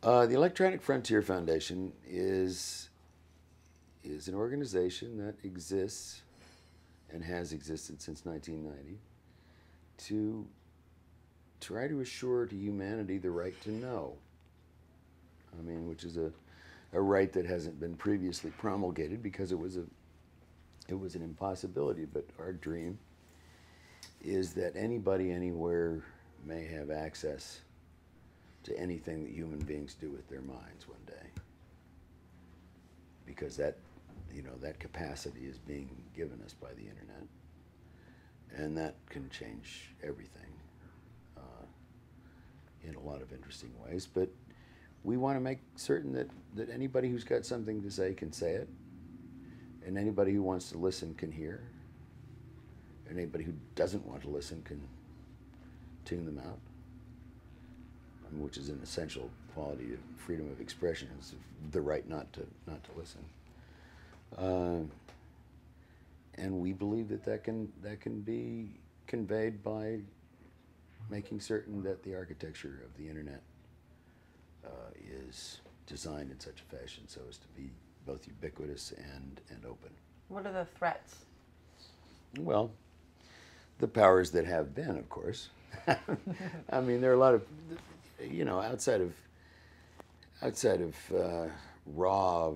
The Electronic Frontier Foundation is an organization that exists and has existed since 1990 to try to assure to humanity the right to know. I mean, which is a right that hasn't been previously promulgated because it was an impossibility. But our dream is that anybody anywhere may have access to anything that human beings do with their minds one day, because that capacity is being given us by the internet, and that can change everything in a lot of interesting ways. But we want to make certain that anybody who's got something to say can say it, and anybody who wants to listen can hear, and anybody who doesn't want to listen can tune them out, which is an essential quality of freedom of expression, is the right not to listen. And we believe that can be conveyed by making certain that the architecture of the internet is designed in such a fashion so as to be both ubiquitous and open. What are the threats? Well, the powers that have been, of course. I mean, there are a lot of, outside of raw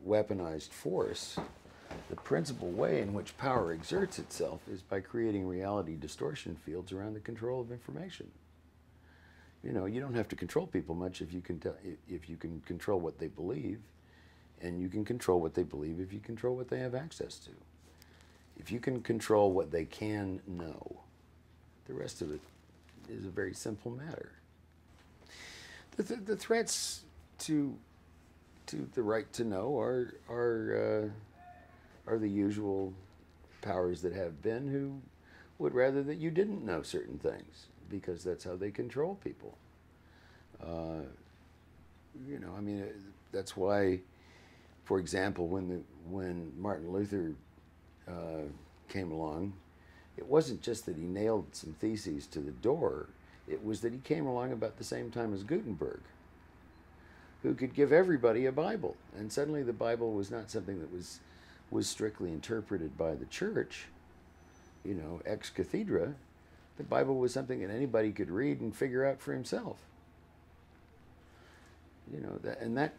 weaponized force, the principal way in which power exerts itself is by creating reality distortion fields around the control of information. You don't have to control people much if you can control what they believe, and you can control what they believe if you control what they have access to. If you can control what they can know, the rest of it is a very simple matter. The threats to the right to know are the usual powers that have been, who would rather that you didn't know certain things, because that's how they control people. That's why, for example, when Martin Luther came along, it wasn't just that he nailed some theses to the door, it was that he came along about the same time as Gutenberg, who could give everybody a Bible. And suddenly the Bible was not something that was strictly interpreted by the church, ex cathedra. The Bible was something that anybody could read and figure out for himself. And that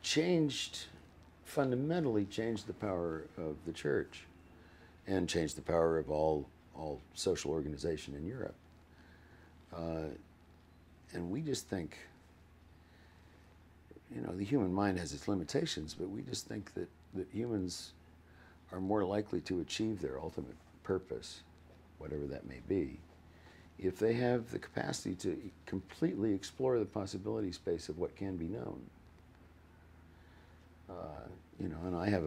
fundamentally changed the power of the church, and changed the power of all social organization in Europe. And we just think, the human mind has its limitations, but we just think that humans are more likely to achieve their ultimate purpose, whatever that may be, if they have the capacity to completely explore the possibility space of what can be known. And I have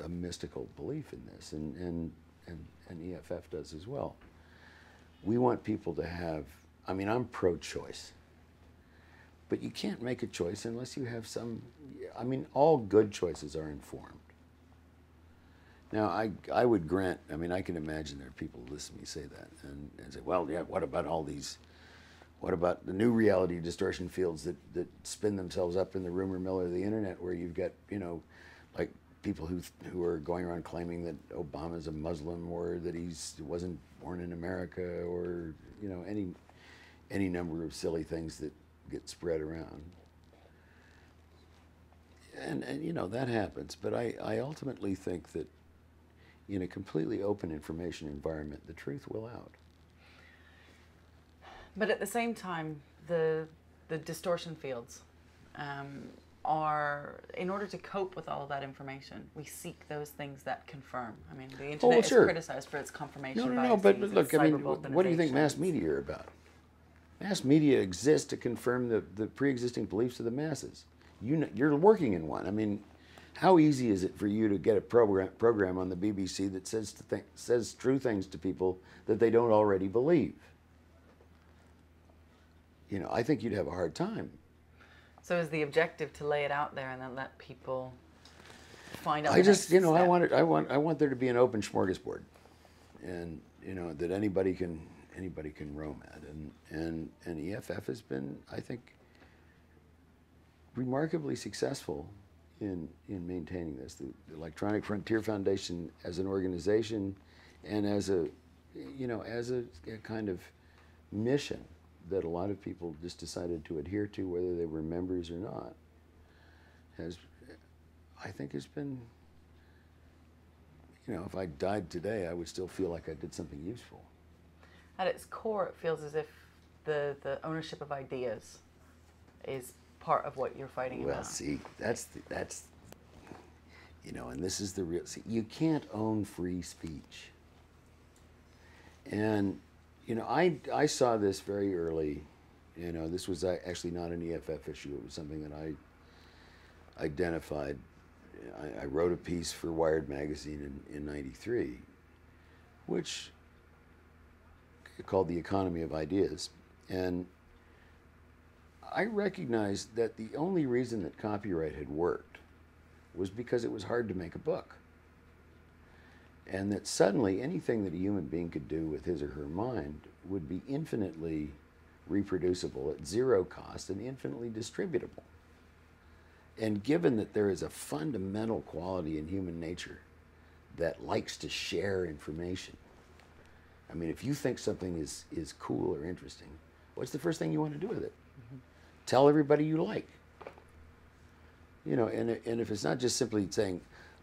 a mystical belief in this, and EFF does as well. We want people to have, I'm pro-choice, but you can't make a choice unless you have all good choices are informed. Now, I would grant, I can imagine there are people who listen to me say that and say, well, yeah, what about the new reality distortion fields that spin themselves up in the rumor mill of the internet, where you've got, like people who are going around claiming that Obama's a Muslim, or that he wasn't born in America, or, any number of silly things that get spread around. And that happens, but I ultimately think that in a completely open information environment, the truth will out. But at the same time, the distortion fields are, in order to cope with all of that information, we seek those things that confirm. The internet is criticized for its confirmation biases. No, but look, what do you think mass media are about? Mass media exists to confirm the pre-existing beliefs of the masses. You're working in one. How easy is it for you to get a program on the BBC that says true things to people that they don't already believe? I think you'd have a hard time. So is the objective to lay it out there and then let people find out? I want there to be an open smorgasbord, and that anybody can roam at, and EFF has been, I think, remarkably successful in maintaining this. The Electronic Frontier Foundation as an organization and as a, as a kind of mission that a lot of people just decided to adhere to, whether they were members or not, I think has been, if I died today, I would still feel like I did something useful. At its core, it feels as if the ownership of ideas is part of what you're fighting about. Well, see, that's and this is the real. See, you can't own free speech. And I saw this very early. This was actually not an EFF issue. It was something that I identified. I wrote a piece for Wired magazine in '93, which called "The Economy of Ideas," and I recognized that the only reason that copyright had worked was because it was hard to make a book. And that suddenly anything that a human being could do with his or her mind would be infinitely reproducible at zero cost and infinitely distributable. And given that there is a fundamental quality in human nature that likes to share information, I mean, if you think something is cool or interesting, what's the first thing you want to do with it? Mm-hmm. Tell everybody you like. And if it's not just simply saying,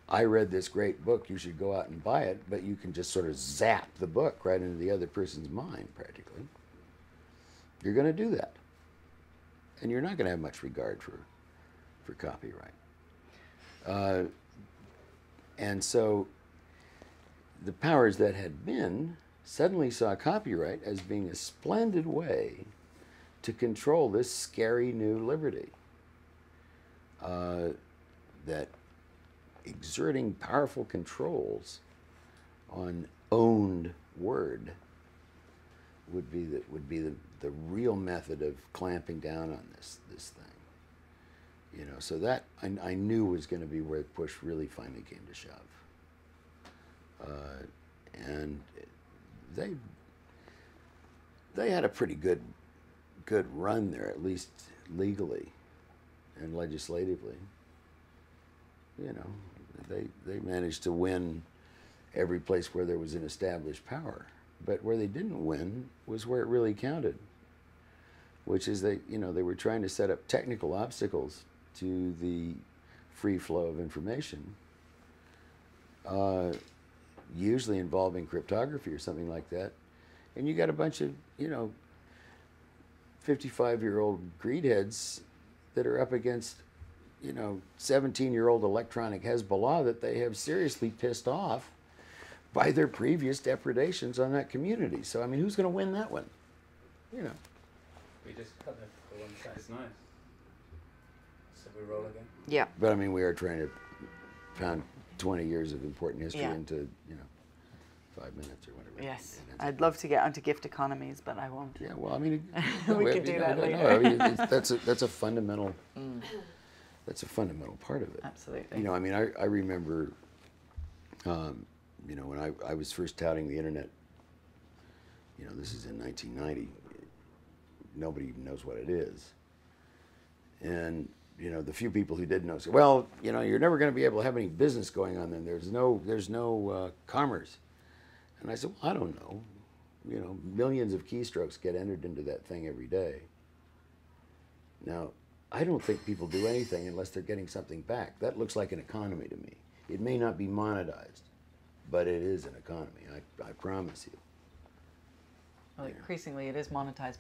I read this great book, you should go out and buy it, but you can just sort of zap the book right into the other person's mind, practically, you're going to do that. And you're not going to have much regard for copyright. And so the powers that had been suddenly saw copyright as being a splendid way to control this scary new liberty. That exerting powerful controls on owned word would be the real method of clamping down on this thing. So that I knew was going to be where the push really finally came to shove. And they had a pretty good run there, at least legally and legislatively. They managed to win every place where there was an established power. But where they didn't win was where it really counted, which is they were trying to set up technical obstacles to the free flow of information, usually involving cryptography or something like that. And you got a bunch of, 55-year-old greedheads that are up against, 17-year-old electronic Hezbollah that they have seriously pissed off by their previous depredations on that community. So, I mean, who's going to win that one? We just cut it for one side. It's nice. So we roll again? Yeah. But, I mean, we are trying to pound 20 years of important history into, 5 minutes or whatever. Yes. I'd love to get onto gift economies, but I won't. Yeah, well, I mean... we could do that later. No, I mean, that's a fundamental... That's a fundamental part of it. Absolutely. I mean, I remember, when I was first touting the internet, this is in 1990, nobody even knows what it is. And, the few people who did know said, well, you're never going to be able to have any business going on then. There's no commerce. And I said, well, I don't know. Millions of keystrokes get entered into that thing every day. Now, I don't think people do anything unless they're getting something back. That looks like an economy to me. It may not be monetized, but it is an economy, I promise you. Well, increasingly it is monetized